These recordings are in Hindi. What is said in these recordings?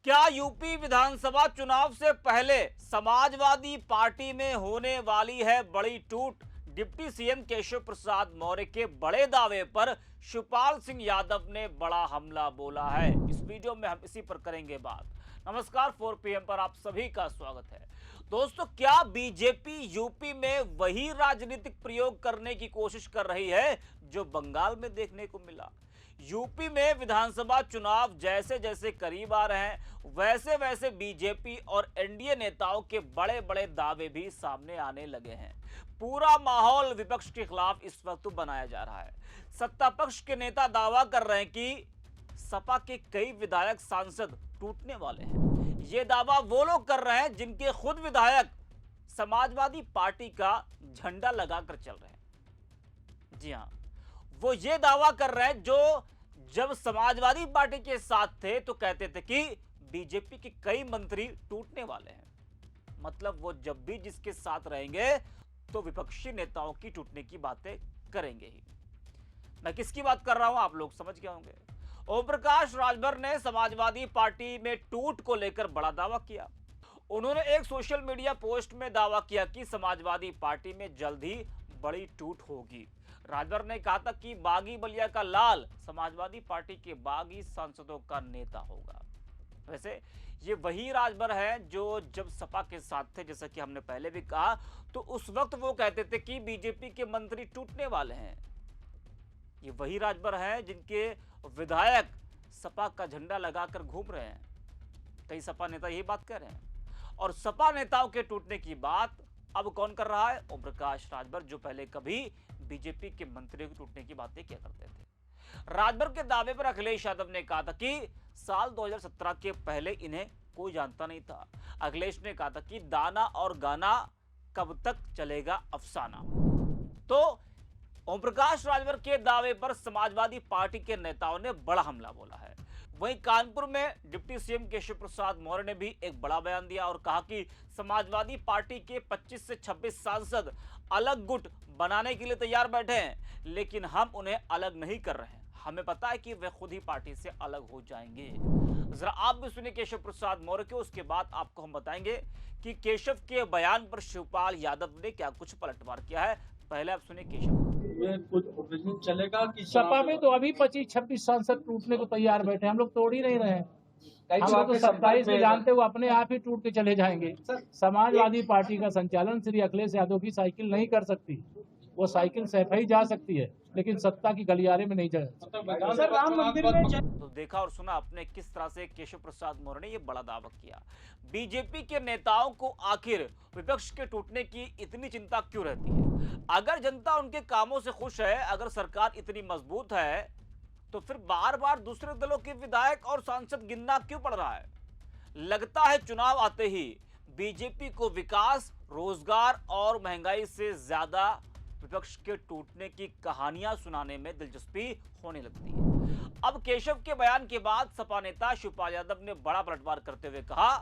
क्या यूपी विधानसभा चुनाव से पहले समाजवादी पार्टी में होने वाली है बड़ी टूट? डिप्टी सीएम केशव प्रसाद मौर्य के बड़े दावे पर शिवपाल सिंह यादव ने बड़ा हमला बोला है। इस वीडियो में हम इसी पर करेंगे बात। नमस्कार, 4 PM पर आप सभी का स्वागत है। दोस्तों, क्या बीजेपी यूपी में वही राजनीतिक प्रयोग करने की कोशिश कर रही है जो बंगाल में देखने को मिला? यूपी में विधानसभा चुनाव जैसे जैसे करीब आ रहे हैं, वैसे वैसे बीजेपी और एनडीए नेताओं के बड़े बड़े दावे भी सामने आने लगे हैं। पूरा माहौल विपक्ष के खिलाफ इस वक्त बनाया जा रहा है। सत्ता पक्ष के नेता दावा कर रहे हैं कि सपा के कई विधायक सांसद टूटने वाले हैं। ये दावा वो लोग कर रहे हैं जिनके खुद विधायक समाजवादी पार्टी का झंडा लगाकर चल रहे हैं। जी हाँ, वो ये दावा कर रहे हैं जो जब समाजवादी पार्टी के साथ थे तो कहते थे कि बीजेपी के कई मंत्री टूटने वाले हैं। मतलब वो जब भी जिसके साथ रहेंगे तो विपक्षी नेताओं की टूटने की बातें करेंगे ही। मैं किसकी बात कर रहा हूं आप लोग समझ गए होंगे। ओम प्रकाश राजभर ने समाजवादी पार्टी में टूट को लेकर बड़ा दावा किया। उन्होंने एक सोशल मीडिया पोस्ट में दावा किया कि समाजवादी पार्टी में जल्द ही बड़ी टूट होगी। राजभर ने कहा था कि बागी बलिया का लाल समाजवादी पार्टी के बागी सांसदों का नेता होगा। वैसे ये वही राजभर है जो जब सपा के साथ थे, जैसा कि हमने पहले भी कहा, तो उस वक्त वो कहते थे कि बीजेपी के मंत्री टूटने वाले हैं। ये वही राजभर है जिनके विधायक सपा का झंडा लगाकर घूम रहे हैं। कई सपा नेता यही बात कर रहे हैं। और सपा नेताओं के टूटने की बात अब कौन कर रहा है? ओम प्रकाश राजभर, जो पहले कभी बीजेपी के मंत्रियों के टूटने की बातें क्या करते थे। राजभर के दावे पर अखिलेश यादव ने कहा था कि साल 2017 के पहले इन्हें कोई जानता नहीं था। अखिलेश ने कहा था कि दाना और गाना कब तक चलेगा अफसाना। तो ओम प्रकाश राजभर के दावे पर समाजवादी पार्टी के नेताओं ने बड़ा हमला बोला है। वहीं कानपुर में डिप्टी सीएम केशव प्रसाद मौर्य ने भी एक बड़ा बयान दिया और कहा कि समाजवादी पार्टी के 25 से 26 सांसद अलग गुट बनाने के लिए तैयार बैठे हैं, लेकिन हम उन्हें अलग नहीं कर रहे हैं। हमें पता है कि वे खुद ही पार्टी से अलग हो जाएंगे। जरा आप भी सुनिए केशव प्रसाद मौर्य के, उसके बाद आपको हम बताएंगे कि केशव के बयान पर शिवपाल यादव ने क्या कुछ पलटवार किया है। पहले आप सुनिए केशव। कुछ चलेगा कि सपा में तो अभी 25-26 सांसद टूटने को तैयार बैठे, हम लोग तोड़ ही नहीं रहे हैं। हम लोग तो 27 में जानते हुए अपने आप ही टूट के चले जाएंगे। समाजवादी पार्टी का संचालन श्री अखिलेश यादव की साइकिल नहीं कर सकती। वो साइकिल सैफई जा सकती है, लेकिन सत्ता की गलियारे में नहीं जा सकती। राम मंदिर में तो देखा और सुना आपने किस तरह से केशव प्रसाद मौर्य ने यह बड़ा दावा किया। बीजेपी के नेताओं को आखिर विपक्ष के टूटने की इतनी चिंता क्यों रहती है? अगर जनता उनके कामों से खुश है, अगर सरकार इतनी मजबूत है, तो फिर बार बार दूसरे दलों के विधायक और सांसद गिनना क्यों पड़ रहा है? लगता है चुनाव आते ही बीजेपी को विकास, रोजगार और महंगाई से ज्यादा विपक्ष के टूटने की कहानियां सुनाने में दिलचस्पी होने लगती है। अब केशव के बयान के बाद सपा नेता शिवपाल यादव ने बड़ा पलटवार करते हुए कहा,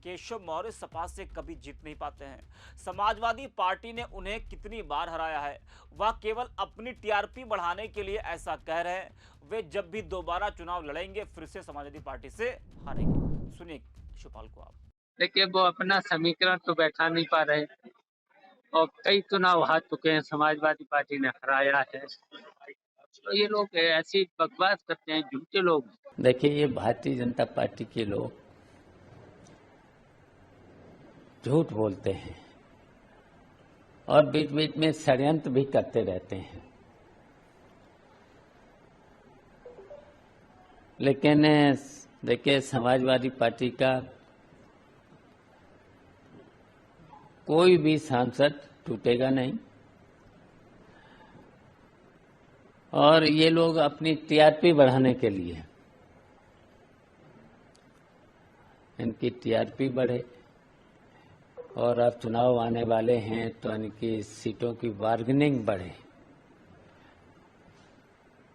केशव मौर्य सपा से कभी जीत नहीं पाते हैं। समाजवादी पार्टी ने उन्हें कितनी बार हराया है। वह केवल अपनी टीआरपी बढ़ाने के लिए ऐसा कह रहे हैं। वे जब भी दोबारा चुनाव लड़ेंगे फिर से समाजवादी पार्टी से हारेंगे। सुनिए शिवपाल को आप। देखिए, वो अपना समीकरण तो बैठा नहीं पा रहे और कई चुनाव हार चुके हैं, समाजवादी पार्टी ने हराया है। तो ये लोग ऐसी बकवास करते हैं, झूठे लोग। देखिए, ये भारतीय जनता पार्टी के लोग झूठ बोलते हैं और बीच बीच में षड्यंत्र भी करते रहते हैं। लेकिन देखिए, समाजवादी पार्टी का कोई भी सांसद टूटेगा नहीं और ये लोग अपनी टीआरपी बढ़ाने के लिए, इनकी टीआरपी बढ़े और अब चुनाव आने वाले हैं तो इनकी सीटों की बार्गेनिंग बढ़े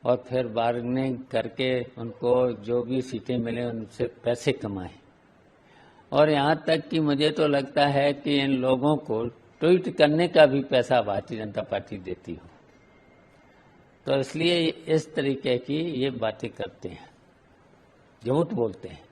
और फिर बार्गेनिंग करके उनको जो भी सीटें मिले उनसे पैसे कमाएं। और यहाँ तक कि मुझे तो लगता है कि इन लोगों को ट्वीट करने का भी पैसा भारतीय जनता पार्टी देती हो। तो इसलिए इस तरीके की ये बातें करते हैं, झूठ बोलते हैं।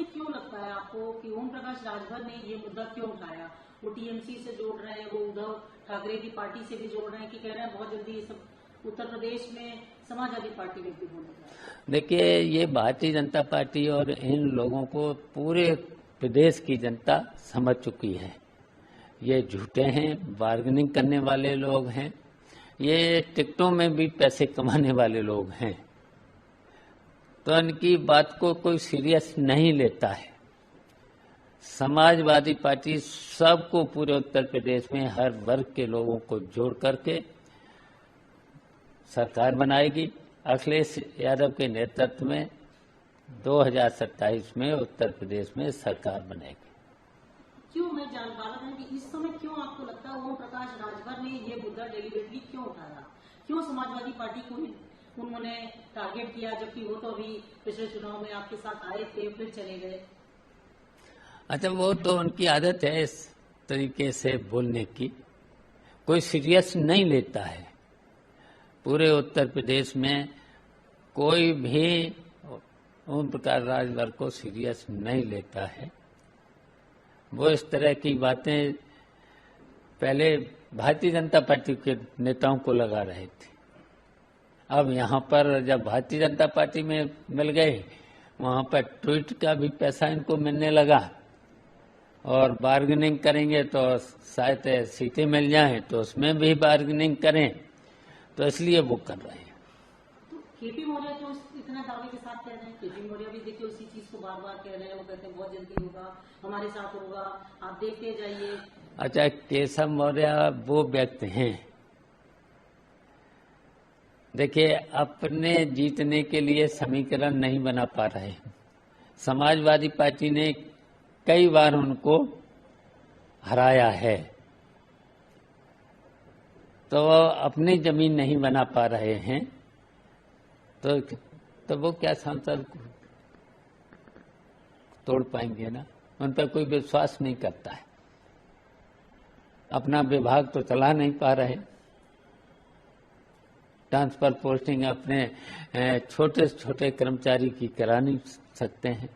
में क्यों लगता है आपको कि ओम प्रकाश राजभर ने ये मुद्दा क्यों उठाया? वो टीएमसी से जोड़ रहे हैं, वो उद्धव ठाकरे की पार्टी से भी जोड़ रहे हैं कि कह रहे हैं बहुत जल्दी ये सब उत्तर प्रदेश में समाजवादी पार्टी में भी होने जा रहा है? देखिए, ये भारतीय जनता पार्टी और इन लोगों को पूरे प्रदेश की जनता समझ चुकी है। ये झूठे हैं, बार्गेनिंग करने वाले लोग हैं, ये टिकटों में भी पैसे कमाने वाले लोग हैं, तो इनकी बात को कोई सीरियस नहीं लेता है। समाजवादी पार्टी सबको पूरे उत्तर प्रदेश में हर वर्ग के लोगों को जोड़ करके सरकार बनाएगी। अखिलेश यादव के नेतृत्व में 2027 में उत्तर प्रदेश में सरकार बनेगी। क्यों, मैं जान पा रहा हूँ कि इस समय क्यों आपको लगता है ओम प्रकाश राजभर ने ये मुद्दा डेलिबरेटली क्यों उठाया? क्यों समाजवादी पार्टी को उन्होंने टारगेट किया, जबकि वो तो अभी पिछले चुनाव में आपके साथ आए थे, फिर चले गए? अच्छा, वो तो उनकी आदत है इस तरीके से बोलने की, कोई सीरियस नहीं लेता है। पूरे उत्तर प्रदेश में कोई भी ओम प्रकाश राजभर को सीरियस नहीं लेता है। वो इस तरह की बातें पहले भारतीय जनता पार्टी के नेताओं को लगा रहे थे, अब यहाँ पर जब भारतीय जनता पार्टी में मिल गए, वहाँ पर ट्वीट का भी पैसा इनको मिलने लगा, और बार्गेनिंग करेंगे तो शायद सीटें मिल जाएं, तो उसमें भी बार्गेनिंग करें, तो इसलिए वो कर रहे हैं। तो केपी मौर्य तो इतना दावे के साथ कह रहे हैं, केपी मौर्य भी देखिए उसी चीज को बार बार कह रहे हैं, वो कहते हैं बहुत जल्दी होगा, हमारे साथ होगा, आप देखते जाइए। अच्छा, केशव मौर्य वो व्यक्ति हैं, देखिए, अपने जीतने के लिए समीकरण नहीं बना पा रहे हैं। समाजवादी पार्टी ने कई बार उनको हराया है, तो अपनी जमीन नहीं बना पा रहे हैं, तो वो क्या सांसद तोड़ पाएंगे ना? उन पर कोई विश्वास नहीं करता है, अपना विभाग तो चला नहीं पा रहे, ट्रांसफर पोस्टिंग अपने छोटे छोटे कर्मचारी की करा नहीं सकते हैं,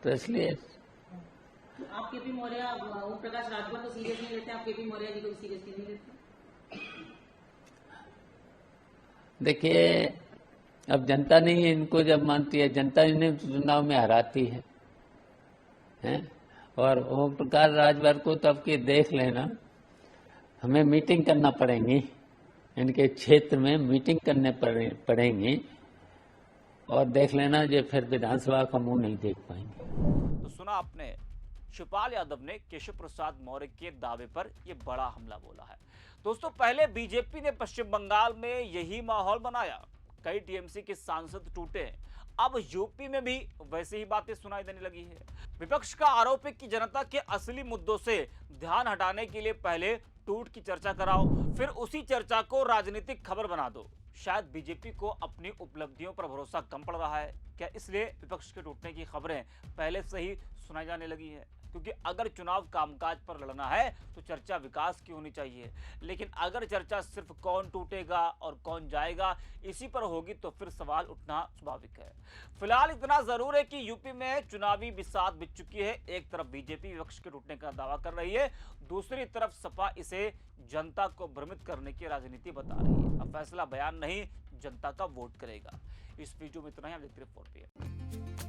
तो इसलिए तो आप केपी मौर्य, ओम प्रकाश राजभर को सीरियस नहीं लेते, आप केपी मौर्य जी को सीरियसली नहीं लेते? देखिए, अब जनता नहीं इनको जब मानती है, जनता इन्हें चुनाव में हराती है, हैं? और ओम प्रकाश राजभर को तो अब के देख लेना, हमें मीटिंग करना पड़ेगी, इनके क्षेत्र में मीटिंग करने पड़ेंगी, और देख लेना जो फिर विधानसभा का मुंह नहीं देख पाएंगे। तो सुना आपने, शिवपाल यादव ने केशव प्रसाद मौर्य के दावे पर यह बड़ा हमला बोला है। दोस्तों, पहले बीजेपी ने पश्चिम बंगाल में यही माहौल बनाया, कई टीएमसी के सांसद टूटे हैं, अब यूपी में भी वैसे ही बातें सुनाई देने लगी है। विपक्ष का आरोप है कि जनता के असली मुद्दों से ध्यान हटाने के लिए पहले टूट की चर्चा कराओ, फिर उसी चर्चा को राजनीतिक खबर बना दो। शायद बीजेपी को अपनी उपलब्धियों पर भरोसा कम पड़ रहा है क्या, इसलिए विपक्ष के टूटने की खबरें पहले से ही सुनाई जाने लगी है? क्योंकि अगर चुनाव कामकाज पर लड़ना है तो चर्चा विकास की होनी चाहिए, लेकिन अगर चर्चा सिर्फ कौन टूटेगा और कौन जाएगा इसी पर होगी तो फिर सवाल उठना स्वाभाविक है। फिलहाल इतना जरूर है कि यूपी में चुनावी बिसात बिछ चुकी है। एक तरफ बीजेपी विपक्ष के टूटने का दावा कर रही है, दूसरी तरफ सपा इसे जनता को भ्रमित करने की राजनीति बता रही है। अब फैसला बयान नहीं, जनता का वोट करेगा। इस वीडियो में इतना ही, आप देखते रहिए 4PM।